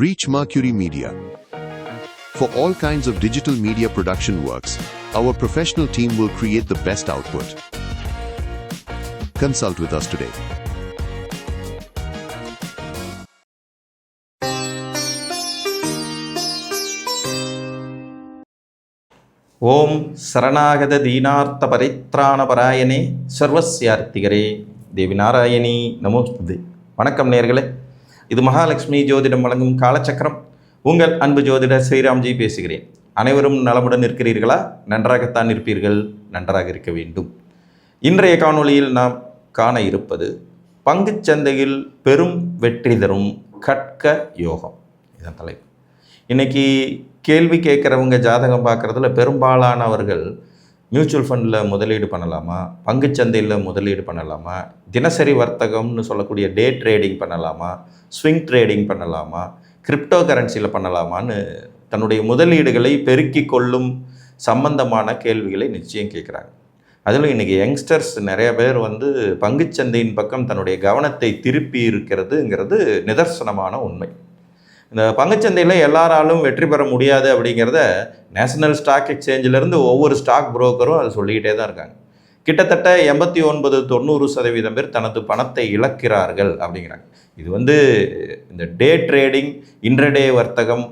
Reach Mercury Media. For all kinds of digital media production works, our professional team will create the best output. Consult with us today. ஓம் சரணாகத தீனார்த்த பரித்ராணபராயணே சர்வஸ்யார்த்திகரே தேவி நாராயணி நமோஸ்துதே. வணக்கம் நேயர்களே, இது மகாலட்சுமி ஜோதிடம் வழங்கும் காலச்சக்கரம். உங்கள் அன்பு ஜோதிடர் ஸ்ரீராம்ஜி பேசுகிறேன். அனைவரும் நலமுடன் இருக்கிறீர்களா? நன்றாகத்தான் இருப்பீர்கள், நன்றாக இருக்க வேண்டும். இன்றைய காணொளியில் நாம் காண இருப்பது பங்குச் சந்தையில் பெரும் வெற்றி தரும் கட்க யோகம். இதன் தலைப்பு. இன்றைக்கி கேள்வி கேட்குறவங்க ஜாதகம் பார்க்குறதுல பெரும்பாலானவர்கள் மியூச்சுவல் ஃபண்டில் முதலீடு பண்ணலாமா, பங்குச்சந்தையில் முதலீடு பண்ணலாமா, தினசரி வர்த்தகம்னு சொல்லக்கூடிய டே ட்ரேடிங் பண்ணலாமா, ஸ்விங் ட்ரேடிங் பண்ணலாமா, கிரிப்டோ கரன்சியில் பண்ணலாமான்னு தன்னுடைய முதலீடுகளை பெருக்கி கொள்ளும் சம்பந்தமான கேள்விகளை நிச்சயம் கேட்குறாங்க. அதிலும் இன்றைக்கி யங்ஸ்டர்ஸ் நிறைய பேர் பங்குச்சந்தையின் பக்கம் தன்னுடைய கவனத்தை திருப்பி இருக்கிறதுங்கிறது நிதர்சனமான உண்மை. இந்த பங்குச்சந்தையில் எல்லாராலும் வெற்றி பெற முடியாது அப்படிங்கிறத நேஷனல் ஸ்டாக் எக்ஸ்சேஞ்சிலேருந்து ஒவ்வொரு ஸ்டாக் புரோக்கரும் அதை சொல்லிக்கிட்டே தான் இருக்காங்க. கிட்டத்தட்ட 89-90% பேர் தனது பணத்தை இழக்கிறார்கள் அப்படிங்கிறாங்க. இது இந்த டே ட்ரேடிங், இன்ட்ரடே வர்த்தகம்,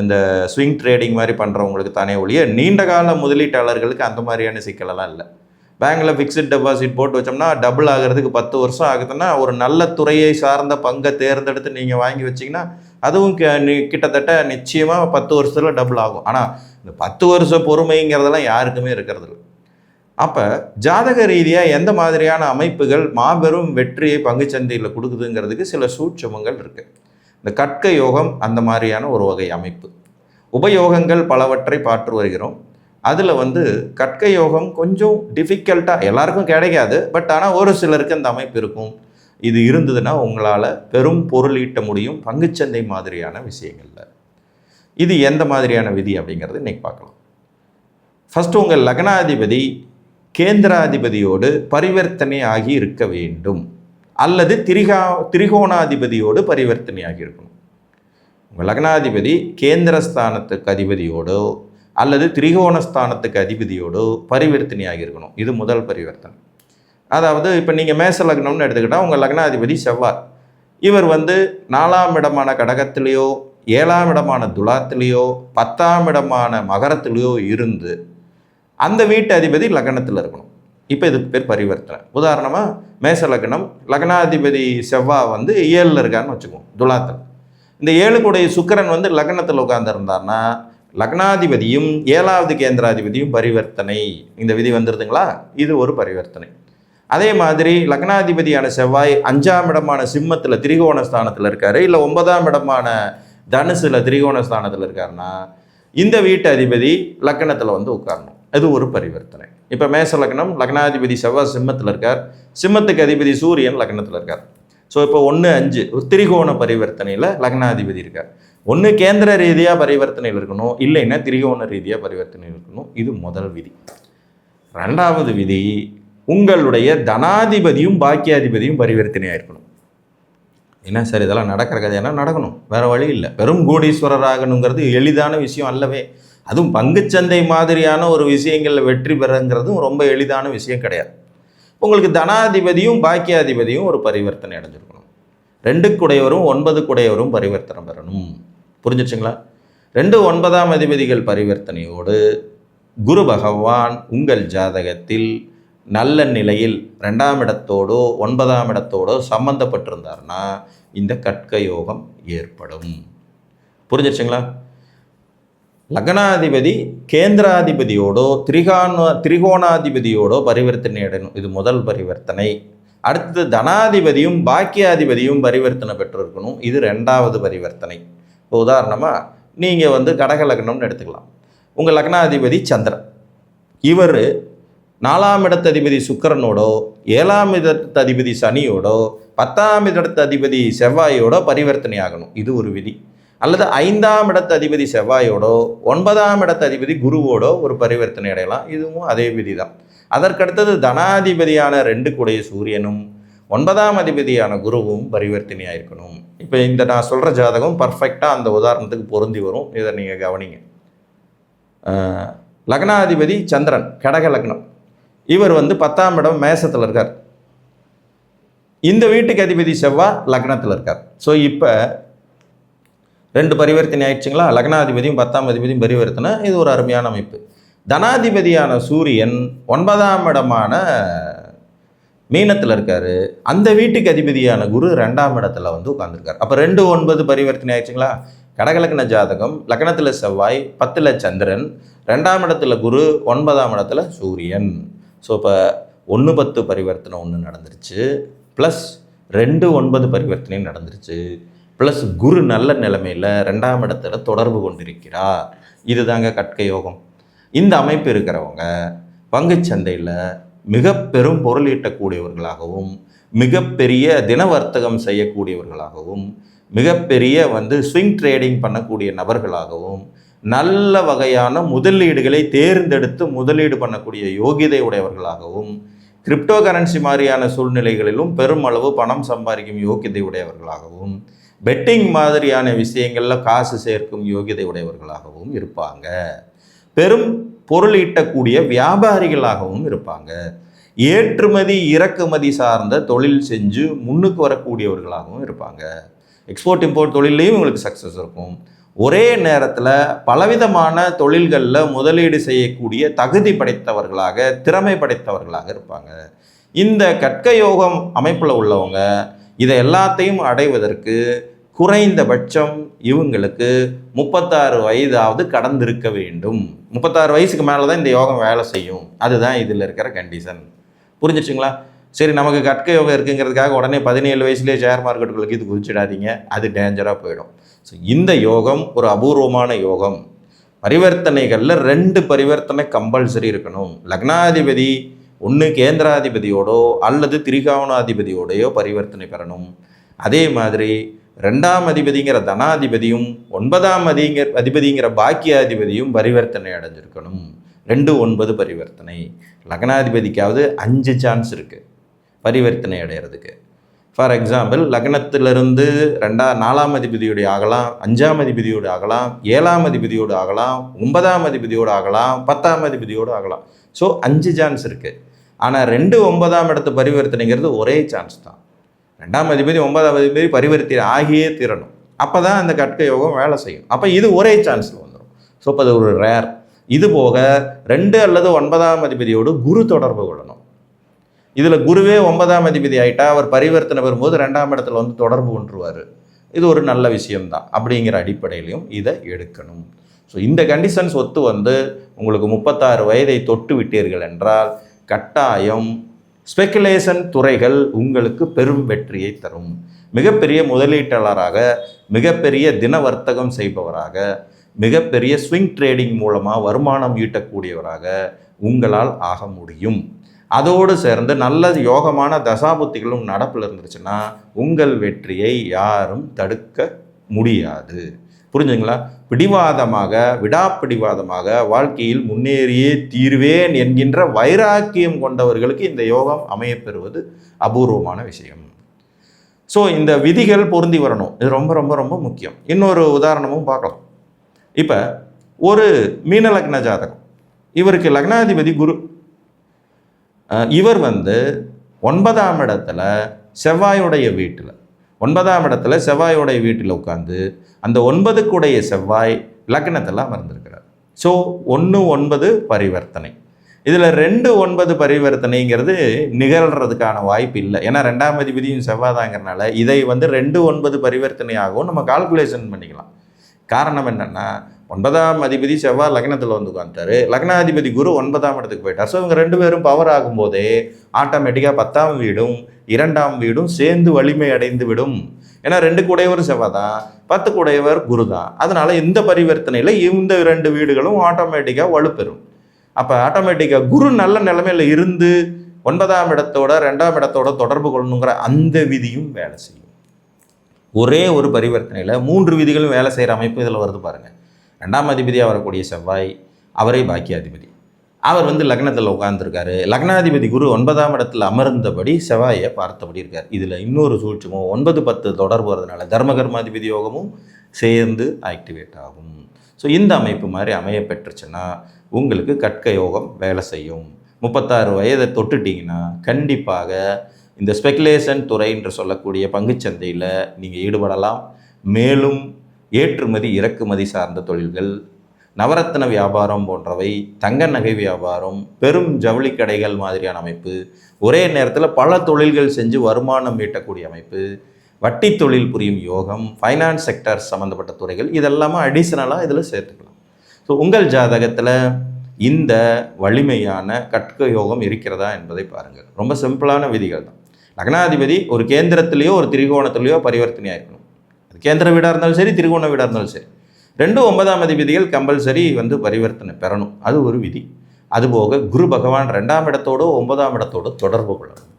இந்த ஸ்விங் ட்ரேடிங் மாதிரி பண்ணுறவங்களுக்கு தானே ஒழிய நீண்டகால முதலீட்டாளர்களுக்கு அந்த மாதிரியான சிக்கலெல்லாம் இல்லை. பேங்கில் ஃபிக்ஸட் டெபாசிட் போட்டு வச்சோம்னா டபுள் ஆகிறதுக்கு 10 வருஷம் ஆகுதுன்னா ஒரு நல்ல துறையை சார்ந்த பங்கை தேர்ந்தெடுத்து நீங்கள் வாங்கி வச்சிங்கன்னா அதுவும் கிட்டத்தட்ட நிச்சயமாக 10 வருஷத்தில் டபுள் ஆகும். ஆனால் இந்த 10 வருஷ பொறுமைங்கிறதெல்லாம் யாருக்குமே இருக்கிறது இல்லை. அப்போ ஜாதக ரீதியாக எந்த மாதிரியான அமைப்புகள் மாபெரும் வெற்றியை பங்குச்சந்தையில் கொடுக்குதுங்கிறதுக்கு சில சூட்சமங்கள் இருக்குது. இந்த கட்க யோகம் அந்த மாதிரியான ஒரு வகை அமைப்பு. உபயோகங்கள் பலவற்றை பார்த்து வருகிறோம். அதில் கட்க யோகம் கொஞ்சம் டிஃபிகல்ட்டாக எல்லாருக்கும் கிடைக்காது. பட் ஆனால் ஒரு சிலருக்கு அந்த அமைப்பு இருக்கும். இது இருந்ததுன்னா உங்களால் பெரும் பொருள் ஈட்ட முடியும் பங்குச்சந்தை மாதிரியான விஷயங்களில். இது எந்த மாதிரியான விதி அப்படிங்கிறது இன்றைக்கி பார்க்கலாம். ஃபஸ்ட்டு உங்கள் லக்னாதிபதி கேந்திராதிபதியோடு பரிவர்த்தனை ஆகி இருக்க வேண்டும், அல்லது திரிகோணாதிபதியோடு பரிவர்த்தனை ஆகி இருக்கணும். உங்கள் லக்னாதிபதி கேந்திரஸ்தானத்துக்கு அதிபதியோடோ அல்லது திரிகோணஸ்தானத்துக்கு அதிபதியோடோ பரிவர்த்தனை ஆகியிருக்கணும். இது முதல் பரிவர்த்தனை. அதாவது இப்போ நீங்கள் மேச லக்னம்னு எடுத்துக்கிட்டால் உங்கள் லக்னாதிபதி செவ்வாய். இவர் 4ஆம் இடமான கடகத்திலேயோ 7ஆம் இடமான துலாத்திலேயோ 10ஆம் இடமான மகரத்திலேயோ இருந்து அந்த வீட்டு அதிபதி லக்னத்தில் இருக்கணும். இப்போ இதுக்கு பேர் பரிவர்த்தனை. உதாரணமாக மேச லக்னம், லக்னாதிபதி செவ்வாய் 7ல் இருக்கான்னு வச்சுக்குவோம், துலாத்தில். இந்த 7 கூடைய சுக்கிரன் லக்னத்தில் உட்கார்ந்துருந்தார்னா லக்னாதிபதியும் 7வது கேந்திராதிபதியும் பரிவர்த்தனை. இந்த விதி வந்துடுதுங்களா? இது ஒரு பரிவர்த்தனை. அதே மாதிரி லக்னாதிபதியான செவ்வாய் 5ஆம் இடமான சிம்மத்தில் திரிகோணஸ்தானத்தில் இருக்கார், இல்லை 9ஆம் இடமான தனுசில் திரிகோணஸ்தானத்தில் இருக்காருன்னா இந்த வீட்டு அதிபதி லக்னத்தில் உட்காரணும். இது ஒரு பரிவர்த்தனை. இப்போ மேச லக்னம், லக்னாதிபதி செவ்வாய் சிம்மத்தில் இருக்கார், சிம்மத்துக்கு அதிபதி சூரியன் லக்னத்தில் இருக்கார். ஸோ இப்போ 1-5 திரிகோண பரிவர்த்தனையில் லக்னாதிபதி இருக்கார். ஒன்று கேந்திர ரீதியாக பரிவர்த்தனையில் இருக்கணும், இல்லைன்னா திரிகோண ரீதியாக பரிவர்த்தனையில் இருக்கணும். இது முதல் விதி. 2வது விதி, உங்களுடைய தனாதிபதியும் பாக்கியாதிபதியும் பரிவர்த்தனையாக இருக்கணும். என்ன சார் இதெல்லாம் நடக்கிற கதையெல்லாம் நடக்கணும், வேறு வழி இல்லை. பெரும் கோடீஸ்வரராகணுங்கிறது எளிதான விஷயம் அல்லவே. அதுவும் பங்குச்சந்தை மாதிரியான ஒரு விஷயங்களில் வெற்றி பெறங்கிறதும் ரொம்ப எளிதான விஷயம் கிடையாது. உங்களுக்கு தனாதிபதியும் பாக்கியாதிபதியும் ஒரு பரிவர்த்தனை அடைஞ்சிருக்கணும். 2 குடையவரும் 9 குடையவரும் பரிவர்த்தனை பெறணும். புரிஞ்சிச்சுங்களா? 2-9ஆம் அதிபதிகள் பரிவர்த்தனையோடு குரு பகவான் உங்கள் ஜாதகத்தில் நல்ல நிலையில் 2ஆம் இடத்தோடோ 9ஆம் இடத்தோடோ சம்பந்தப்பட்டிருந்தார்னா இந்த கட்க யோகம் ஏற்படும். புரிஞ்சிச்சுங்களா? லக்னாதிபதி கேந்திராதிபதியோடோ திரிகோணாதிபதியோடோ பரிவர்த்தனை அடையணும். இது முதல் பரிவர்த்தனை. அடுத்தது தனாதிபதியும் பாக்கியாதிபதியும் பரிவர்த்தனை பெற்றிருக்கணும். இது 2வது பரிவர்த்தனை. இப்போ உதாரணமாக நீங்கள் கடக லக்னம்னு எடுத்துக்கலாம். உங்கள் லக்னாதிபதி சந்திரன், இவர் 4ஆம் இடத்து அதிபதி சுக்கிரனோடோ 7ஆம் இடத்து அதிபதி சனியோடோ 10ஆம் இடத்து அதிபதி செவ்வாயோடோ பரிவர்த்தனை ஆகணும். இது ஒரு விதி. அல்லது 5ஆம் இடத்து அதிபதி செவ்வாயோடோ 9ஆம் இடத்து அதிபதி குருவோடோ ஒரு பரிவர்த்தனை அடையலாம். இதுவும் அதே விதி தான். அதற்கடுத்தது தனாதிபதியான 2 கூடைய சூரியனும் 9ஆம் அதிபதியான குருவும் பரிவர்த்தனையாக இருக்கணும். இப்போ இந்த நான் சொல்கிற ஜாதகம் பர்ஃபெக்டாக அந்த உதாரணத்துக்கு பொருந்தி வரும். இதை நீங்கள் கவனிங்க. லக்னாதிபதி சந்திரன், கடக லக்னம். இவர் 10ஆம் இடம் மேசத்தில் இருக்கார். இந்த வீட்டுக்கு அதிபதி செவ்வாய் லக்னத்தில் இருக்கார். ஸோ இப்போ 2 பரிவர்த்தனை ஆயிடுச்சுங்களா? லக்னாதிபதியும் 10ஆம் அதிபதியும் பரிவர்த்தனை. இது ஒரு அருமையான அமைப்பு. தனாதிபதியான சூரியன் 9ஆம் இடமான மீனத்தில் இருக்கார். அந்த வீட்டுக்கு அதிபதியான குரு 2ஆம் இடத்துல உட்காந்துருக்கார். அப்போ 2, 9 பரிவர்த்தனை ஆயிடுச்சுங்களா? கடகலக்ன ஜாதகம், லக்னத்தில் செவ்வாய், 10ல் சந்திரன், 2ஆம் இடத்துல குரு, 9ஆம் இடத்துல சூரியன். ஸோ இப்போ 1, 10 பரிவர்த்தனை ஒன்று நடந்துருச்சு, ப்ளஸ் 2, 9 பரிவர்த்தனையும் நடந்துருச்சு, ப்ளஸ் குரு நல்ல நிலைமையில் 2ஆம் இடத்துல தொடர்பு கொண்டிருக்கிறார். இதுதாங்க கட்க யோகம். இந்த அமைப்பு இருக்கிறவங்க பங்குச்சந்தையில் மிக பெரும் பொருள் ஈட்டக்கூடியவர்களாகவும், மிகப்பெரிய தின வர்த்தகம் செய்யக்கூடியவர்களாகவும், மிகப்பெரிய ஸ்விங் ட்ரேடிங் பண்ணக்கூடிய நபர்களாகவும், நல்ல வகையான முதலீடுகளை தேர்ந்தெடுத்து முதலீடு பண்ணக்கூடிய யோகிதை உடையவர்களாகவும், கிரிப்டோ கரன்சி மாதிரியான சூழ்நிலைகளிலும் பெருமளவு பணம் சம்பாதிக்கும் யோகிதை உடையவர்களாகவும், பெட்டிங் மாதிரியான விஷயங்களில் காசு சேர்க்கும் யோகிதை உடையவர்களாகவும் இருப்பாங்க. பெரும் பொருள் ஈட்டக்கூடிய வியாபாரிகளாகவும் இருப்பாங்க. ஏற்றுமதி இறக்குமதி சார்ந்த தொழில் செஞ்சு முன்னுக்கு வரக்கூடியவர்களாகவும் இருப்பாங்க. எக்ஸ்போர்ட் இம்போர்ட் தொழிலையும் உங்களுக்கு சக்ஸஸ் இருக்கும். ஒரே நேரத்தில் பலவிதமான தொழில்களில் முதலீடு செய்யக்கூடிய தகுதி படைத்தவர்களாக, திறமை படைத்தவர்களாக இருப்பாங்க. இந்த கட்க யோகம் அமைப்பில் உள்ளவங்க இதை எல்லாத்தையும் அடைவதற்கு குறைந்தபட்சம் இவங்களுக்கு 36 வயதாவது கடந்திருக்க வேண்டும். 36 வயசுக்கு மேலே தான் இந்த யோகம் வேலை செய்யும். அதுதான் இதில் இருக்கிற கண்டிஷன். புரிஞ்சிச்சுங்களா? சரி, நமக்கு கட்க யோகம் இருக்குங்கிறதுக்காக உடனே 17 வயசுலேயே ஷேர் மார்க்கெட்டுகளுக்கு இது குதிச்சிடாதீங்க, அது டேஞ்சராக போயிடும். ஸோ இந்த யோகம் ஒரு அபூர்வமான யோகம். பரிவர்த்தனைகளில் 2 பரிவர்த்தனை கம்பல்சரி இருக்கணும். லக்னாதிபதி ஒன்று கேந்திராதிபதியோடோ அல்லது திரிகோணாதிபதியோடையோ பரிவர்த்தனை பெறணும். அதே மாதிரி 2ஆம் அதிபதிங்கிற தனாதிபதியும் 9ஆம் அதிபதிங்கிற பாக்கியாதிபதியும் பரிவர்த்தனை அடைஞ்சிருக்கணும். 2, 9 பரிவர்த்தனை. லக்னாதிபதிக்காவது 5 சான்ஸ் இருக்குது பரிவர்த்தனை அடைகிறதுக்கு. ஃபார் எக்ஸாம்பிள், லக்னத்திலிருந்து 4ஆம் அதிபதியோடு ஆகலாம், 5ஆம் அதிபதியோடு ஆகலாம், 7ஆம் அதிபதியோடு ஆகலாம், 9ஆம் அதிபதியோடு ஆகலாம், 10ஆம் அதிபதியோடு ஆகலாம். ஸோ 5 சான்ஸ் இருக்குது. ஆனால் 2, 9ஆம் இடத்து பரிவர்த்தனைங்கிறது ஒரே சான்ஸ் தான். 2ஆம் அதிபதி 9ஆம் அதிபதி பரிவர்த்தனை ஆகியே தீரணும். அப்போ தான் அந்த கட்க யோகம் வேலை செய்யும். அப்போ இது ஒரே சான்ஸில் வந்துடும். ஸோ இப்போ அது ஒரு ரேர். இது போக 2 அல்லது 9ஆம் அதிபதியோடு குரு தொடர்பு கொள்ளணும். இதில் குருவே 9ஆம் அதிபதி ஆகிட்டா அவர் பரிவர்த்தனை வரும்போது 2ஆம் இடத்துல தொடர்பு கொண்டுருவார். இது ஒரு நல்ல விஷயம்தான். அப்படிங்கிற அடிப்படையிலையும் இதை எடுக்கணும். ஸோ இந்த கண்டிஷன்ஸ் ஒத்து உங்களுக்கு 36 வயதை தொட்டு விட்டீர்கள் என்றால் கட்டாயம் ஸ்பெக்குலேஷன் துறைகள் உங்களுக்கு பெரும் வெற்றியை தரும். மிகப்பெரிய முதலீட்டாளராக, மிகப்பெரிய தின வர்த்தகம் செய்பவராக, மிகப்பெரிய ஸ்விங் ட்ரேடிங் மூலமாக வருமானம் ஈட்டக்கூடியவராக உங்களால் ஆக முடியும். அதோடு சேர்ந்து நல்ல யோகமான தசாபுத்திகளும் நடப்பில் இருந்துருச்சுன்னா உங்கள் வெற்றியை யாரும் தடுக்க முடியாது. புரிஞ்சுங்களா? பிடிவாதமாக, விடாப்பிடிவாதமாக வாழ்க்கையில் முன்னேறியே தீர்வேன் என்கின்ற வைராக்கியம் கொண்டவர்களுக்கு இந்த யோகம் அமையப்பெறுவது அபூர்வமான விஷயம். ஸோ இந்த விதிகள் பொருந்தி வரணும். இது ரொம்ப ரொம்ப ரொம்ப முக்கியம். இன்னொரு உதாரணமும் பார்க்கலாம். இப்போ ஒரு மீன லக்ன ஜாதகம், இவருக்கு லக்னாதிபதி குரு. இவர் 9ஆம் இடத்துல செவ்வாயுடைய வீட்டில், 9ஆம் இடத்துல செவ்வாயுடைய வீட்டில் உட்காந்து அந்த 9க்குடைய செவ்வாய் லக்னத்தில் அமர்ந்திருக்கிறார். ஸோ 1, 9 பரிவர்த்தனை. இதில் 2, 9 பரிவர்த்தனைங்கிறது நிகழ்கிறதுக்கான வாய்ப்பு இல்லை. ஏன்னா 2ஆம் அதிபதியும் செவ்வாய் தாங்கிறனால இதை 2, 9 பரிவர்த்தனையாகவும் நம்ம கால்குலேஷன் பண்ணிக்கலாம். காரணம் என்னென்னா, 9ஆம் அதிபதி செவ்வாய் லக்னத்தில் உட்காந்துட்டாரு, லக்னாதிபதி குரு 9ஆம் இடத்துக்கு போயிட்டார். ஸோ இவங்க 2 பேரும் பவர் ஆகும்போதே ஆட்டோமேட்டிக்காக 10ஆம் வீடும் 2ஆம் வீடும் சேர்ந்து வலிமை அடைந்து விடும். ஏன்னா 2 கூடையவர் செவ்வாய் தான், 10 கூடையவர் குரு தான். அதனால் இந்த பரிவர்த்தனையில் இந்த 2 வீடுகளும் ஆட்டோமேட்டிக்காக வலுப்பெறும். அப்போ ஆட்டோமேட்டிக்காக குரு நல்ல நிலைமையில் இருந்து 9ஆம் இடத்தோட 2ஆம் இடத்தோட தொடர்பு கொள்ளணுங்கிற அந்த விதியும் வேலை செய்யும். ஒரே ஒரு பரிவர்த்தனையில் 3 விதிகளும் வேலை செய்கிற அமைப்பு இதில் வருது பாருங்கள். 2ஆம் அதிபதியாக வரக்கூடிய செவ்வாய், அவரே பாக்கியாதிபதி. அவர் வந்து லக்னத்தில் உட்கார்ந்துருக்காரு. லக்னாதிபதி குரு 9ஆம் இடத்துல அமர்ந்தபடி செவ்வாயை பார்த்தபடி இருக்கார். இதில் இன்னொரு சூழ்ச்சிமோ 9-10 தொடர்பு வரதுனால தர்மகர்மாதிபதி யோகமும் சேர்ந்து ஆக்டிவேட் ஆகும். ஸோ இந்த அமைப்பு மாதிரி அமைய பெற்றுச்சுன்னா உங்களுக்கு கட்க யோகம் வேலை செய்யும். 36 வயதை தொட்டுட்டிங்கன்னா கண்டிப்பாக இந்த ஸ்பெகுலேஷன் துறை என்று சொல்லக்கூடிய பங்குச்சந்தையில் நீங்கள் ஈடுபடலாம். மேலும் ஏற்றுமதி இறக்குமதி சார்ந்த தொழில்கள், நவரத்ன வியாபாரம் போன்றவை, தங்க நகை வியாபாரம், பெரும் ஜவுளி கடைகள் மாதிரியான அமைப்பு, ஒரே நேரத்தில் பல தொழில்கள் செஞ்சு வருமானம் ஈட்டக்கூடிய அமைப்பு, வட்டி தொழில் புரியும் யோகம், ஃபைனான்ஸ் செக்டர் சம்மந்தப்பட்ட துறைகள், இதெல்லாமே அடிஷ்னலாக இதில் சேர்த்துக்கலாம். ஸோ உங்கள் ஜாதகத்தில் இந்த வலிமையான கட்க யோகம் இருக்கிறதா என்பதை பாருங்கள். ரொம்ப சிம்பிளான விதிகள் தான். லக்னாதிபதி ஒரு கேந்திரத்திலேயோ ஒரு திரிகோணத்திலேயோ பரிவர்த்தனையாக இருக்கணும். அது கேந்திர வீடாக இருந்தாலும் சரி, திரிகோண வீடாக இருந்தாலும் சரி. 2-9ஆம் அதிபதிகள் கம்பல்சரி வந்து பரிவர்த்தனை பெறணும். அது ஒரு விதி. அதுபோக குரு பகவான் 2ஆம் இடத்தோடு 9ஆம் இடத்தோடு தொடர்பு கொள்ளணும்.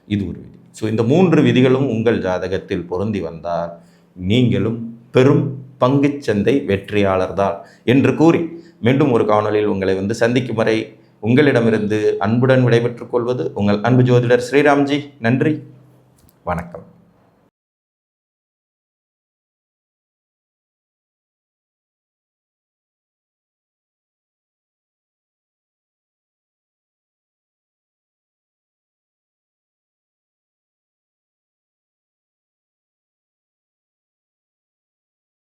இது ஒரு விதி. ஸோ இந்த 3 விதிகளும் உங்கள் ஜாதகத்தில் பொருந்தி வந்தால் நீங்களும் பெரும் பங்குச்சந்தை வெற்றியாளர் தான் என்று கூறி மீண்டும் ஒரு காணொலியில் உங்களை வந்து சந்திக்கும் வரை உங்களிடமிருந்து அன்புடன் விடைபெற்றுக் கொள்வது உங்கள் அன்பு ஜோதிடர் ஸ்ரீராம்ஜி. நன்றி, வணக்கம்.